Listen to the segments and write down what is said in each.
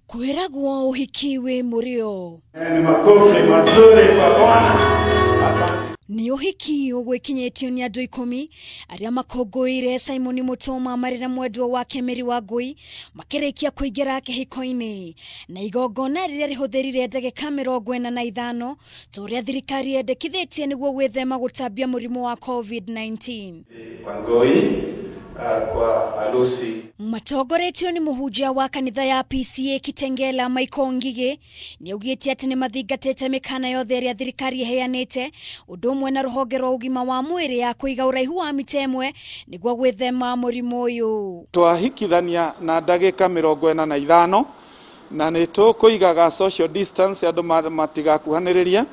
Kuheragwo uhiki we Murio. Ni makofi mazuri kwa Bwana. Ni uhiki ugwikinyetio ni andu 10 aria makongoire Simon Mutoma marira mwendwa wake Meri wa Ngui makirekia kuingira kihiko-ini na igongona riria rihutherire ndagika 45 turia thirikari yendekithitie niguo gwithema gutambia murimu wa COVID-19. Wangoi kwa harusi Matongoretio ni muhunjia wa kanitha ya PCA Kitengela Ngige ni augite ati ni mathingatite mikana yothe iria thirikari iheanite undu umwe na ruhonge rwa ugima wa mwiri ya kuiga uraihu wa mita 1 niguo gwithema murimu uyu. Twahikithania na ndagika 45 na ni tukuigaga social distance andu matigakuhaniririe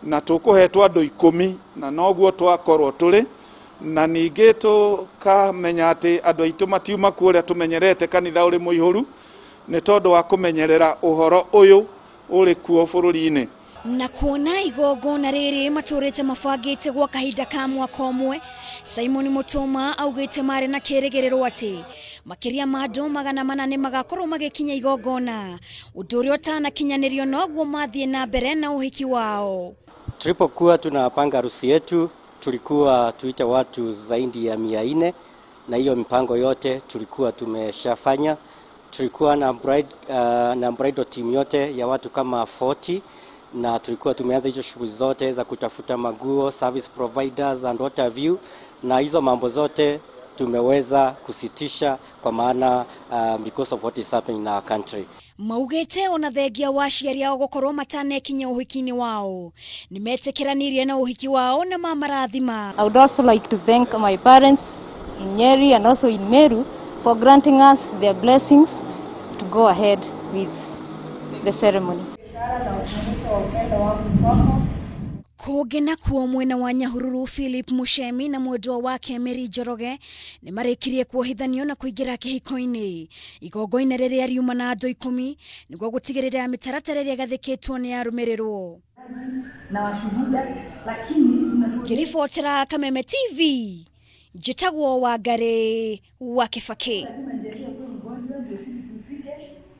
na tukuhetwa andu 10 na noguo twakorwo tuli na ningi tukamenya ati andu aitu matiuma kuria tumenyerete kanitha uri muihuru ni tondu wa kumenyerera uhoro uyu uri kuo bururi-ini. Na kuona igongona riri maturite mabangite gwa kahinda ka mwaka umwe, Simon Mutoma augite mari na kirigiriro ati makiria ma andu 800 magakorwo magikinya igongona undu uria utanakinyanirio noguo mathie na mbere na uhiki wao. Tulipokuwa tunapanga harusi yetu tulikuwa tuite watu zaidi ya 400 na hiyo mipango yote tulikuwa tumeshafanya. Tulikuwa na bridal team yote ya watu kama 40 na tulikuwa tumeanza hizo shughuli zote za kutafuta maguo, service providers and what have you, na hizo mambo zote tumeweza kusitisha kwa maana because of what is happening in our country. Maugete ona thengia wa ciari ao gukorwo matanekinya uhiki-ini wao nimetikiranirie na uhiki wao na mamarathima. I would also like to thank my parents in Nyeri and also in Meru for granting us their blessings to go ahead with the ceremony. Kogena kuo mwena wa Nyahururu Philip Mushemi na mwendwa wake Meri Njoroge ni marekirie kuohithanio na kuingira kihiko-ini igongo-ini riria riuma na andu 10 niguo gutigirira mitaratara iria gathikitwo ni arumirirwo na washuhuda lakini Kirifotera Kameme TV njitagwo Wangari wa Kibaki.